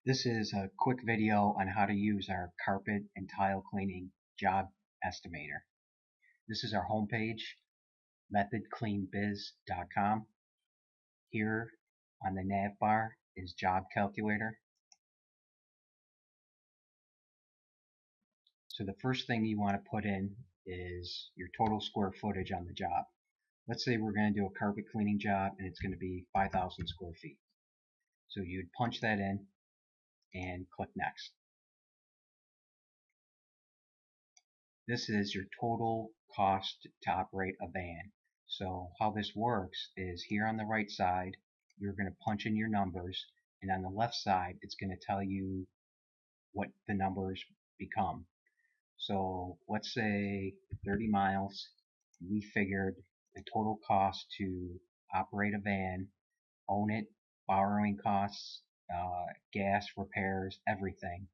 This is a quick video on how to use our carpet and tile cleaning job estimator. This is our homepage, methodcleanbiz.com. Here on the nav bar is job calculator. So the first thing you want to put in is your total square footage on the job. Let's say we're going to do a carpet cleaning job and it's going to be 5,000 square feet. So you'd punch that in and click next. This is your total cost to operate a van. So how this works is here on the right side, you're going to punch in your numbers, and on the left side, it's going to tell you what the numbers become. So let's say 30 miles, we figured the total cost to operate a van, own it, borrowing costs, gas, repairs, everything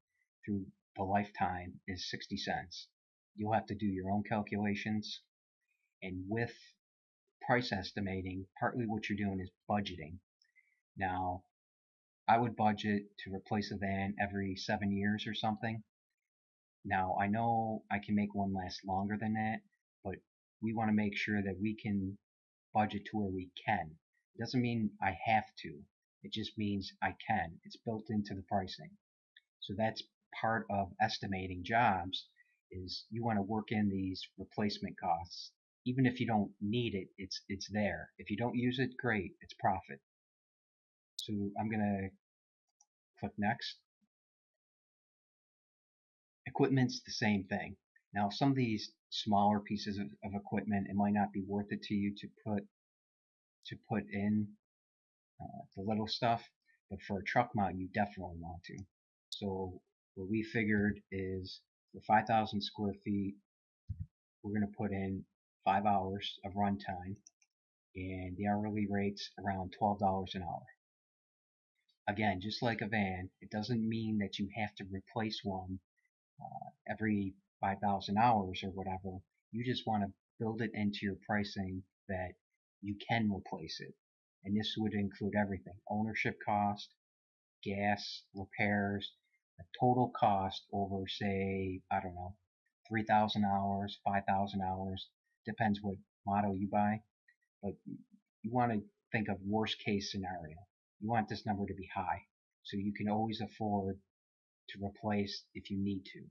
through the lifetime is 60 cents. You'll have to do your own calculations, and with price estimating, partly what you're doing is budgeting. Now, I would budget to replace a van every 7 years or something. Now, I know I can make one last longer than that, but we want to make sure that we can budget to where we can. It doesn't mean I have to. It just means I can. It's built into the pricing. So that's part of estimating jobs, is you want to work in these replacement costs. Even if you don't need it, it's there. If you don't use it, great, it's profit. So I'm going to click next. Equipment's the same thing. Now some of these smaller pieces of equipment, it might not be worth it to you to put in the little stuff, but for a truck mount you definitely want to. So what we figured is for 5,000 square feet, we're going to put in 5 hours of runtime, and the hourly rate's around $12 an hour. Again, just like a van, it doesn't mean that you have to replace one every 5,000 hours or whatever. You just want to build it into your pricing that you can replace it. And this would include everything: ownership cost, gas, repairs, the total cost over, say, I don't know, 3,000 hours, 5,000 hours, depends what model you buy. But you want to think of worst case scenario. You want this number to be high, so you can always afford to replace if you need to.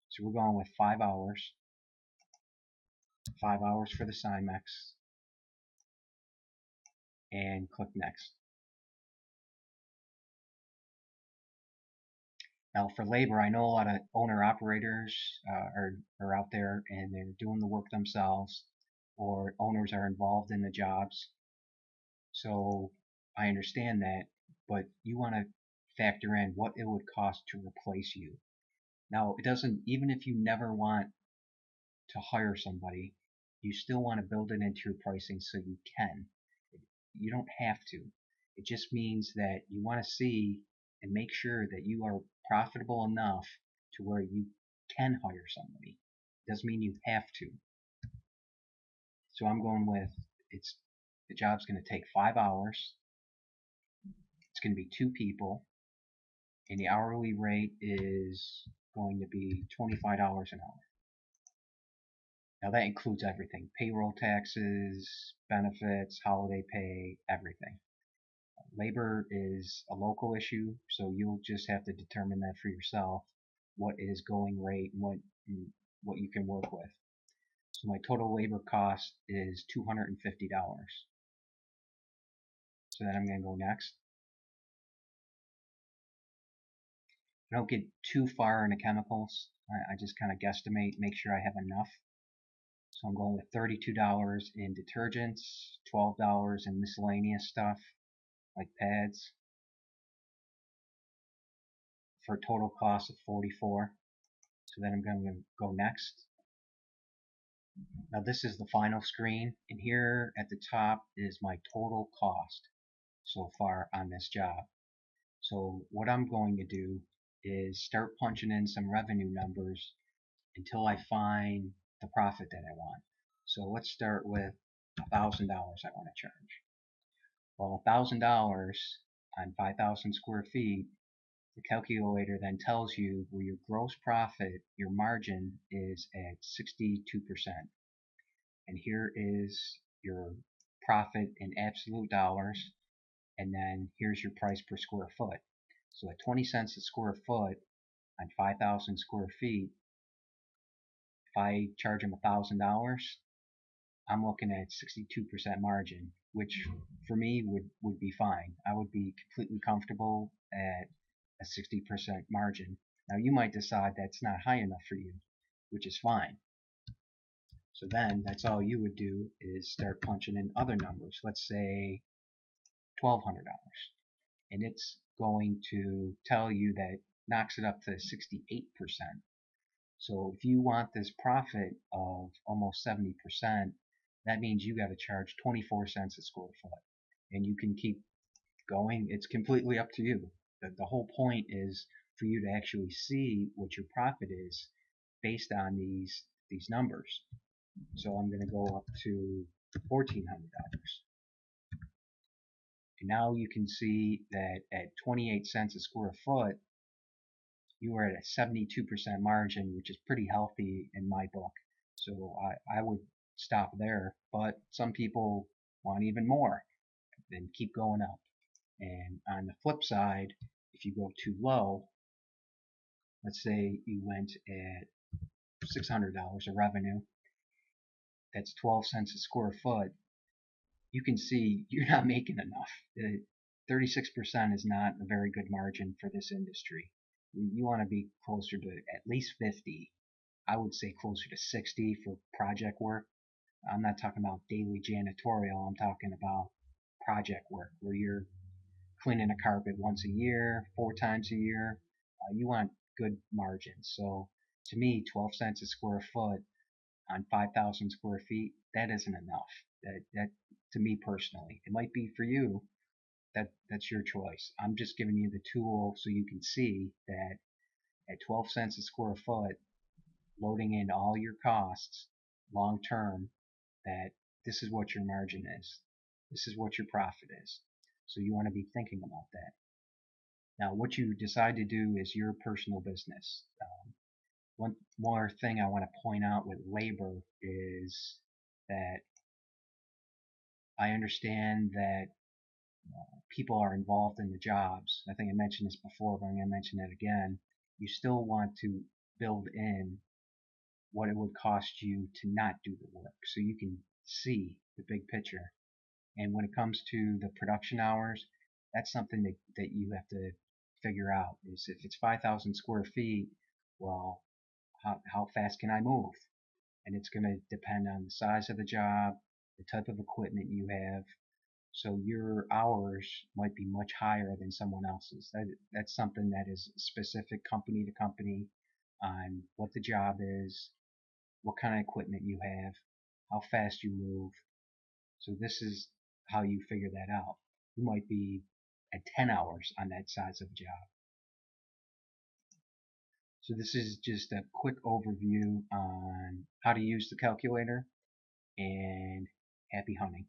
So we're going with 5 hours, 5 hours for the Cymex, and click next. Now for labor, I know a lot of owner-operators are out there and they're doing the work themselves, or owners are involved in the jobs. So I understand that, but you want to factor in what it would cost to replace you. Now it doesn't, even if you never want to hire somebody, you still want to build it into your pricing so you can. You don't have to. It just means that you want to see and make sure that you are profitable enough to where you can hire somebody. It doesn't mean you have to. So I'm going with, the job's going to take 5 hours. It's going to be 2 people, and the hourly rate is going to be $25 an hour. Now that includes everything: payroll, taxes, benefits, holiday pay, everything. Labor is a local issue, so you'll just have to determine that for yourself, what is going rate and what you can work with. So my total labor cost is $250. So then I'm going to go next. I don't get too far into chemicals. I just kind of guesstimate, make sure I have enough. So I'm going with $32 in detergents, $12 in miscellaneous stuff like pads, for a total cost of $44. So then I'm going to go next. Now this is the final screen, and here at the top is my total cost so far on this job. So what I'm going to do is start punching in some revenue numbers until I find the profit that I want. So let's start with $1,000 I want to charge. Well, $1,000 on 5,000 square feet The calculator then tells you where your gross profit, your margin, is at 62%. And here is your profit in absolute dollars, and then here's your price per square foot. So at 20 cents a square foot on 5,000 square feet, if I charge them $1,000, I'm looking at 62% margin, which for me would be fine. I would be completely comfortable at a 60% margin. Now you might decide that's not high enough for you, which is fine. So then that's all you would do is start punching in other numbers. Let's say $1,200. And it's going to tell you that knocks it up to 68%. So if you want this profit of almost 70%, that means you got to charge 24 cents a square foot. And you can keep going. It's completely up to you. The whole point is for you to actually see what your profit is based on these numbers. So I'm going to go up to $1,400. And now you can see that at 28 cents a square foot, you are at a 72% margin, which is pretty healthy in my book. So I would stop there, but some people want even more, then keep going up. And on the flip side, if you go too low, let's say you went at $600 of revenue, that's 12 cents a square foot, you can see you're not making enough. 36% is not a very good margin for this industry. You want to be closer to at least 50. I would say closer to 60 for project work. I'm not talking about daily janitorial. I'm talking about project work where you're cleaning a carpet once a year, 4 times a year. You want good margins. So to me, 12 cents a square foot on 5,000 square feet, that isn't enough. That to me personally, it might be for you. That's your choice. I'm just giving you the tool so you can see that at 12 cents a square foot, loading in all your costs long term, that this is what your margin is. This is what your profit is. So you want to be thinking about that. Now, what you decide to do is your personal business. One more thing I want to point out with labor is that I understand that people are involved in the jobs. I think I mentioned this before, but I'm going to mention it again. You still want to build in what it would cost you to not do the work so you can see the big picture. And when it comes to the production hours, that's something that you have to figure out. Is if it's 5,000 square feet, well, how fast can I move? And it's going to depend on the size of the job, the type of equipment you have. So your hours might be much higher than someone else's. That's something that is specific company to company on what the job is, what kind of equipment you have, how fast you move. So this is how you figure that out. You might be at 10 hours on that size of a job. So this is just a quick overview on how to use the calculator, and happy hunting.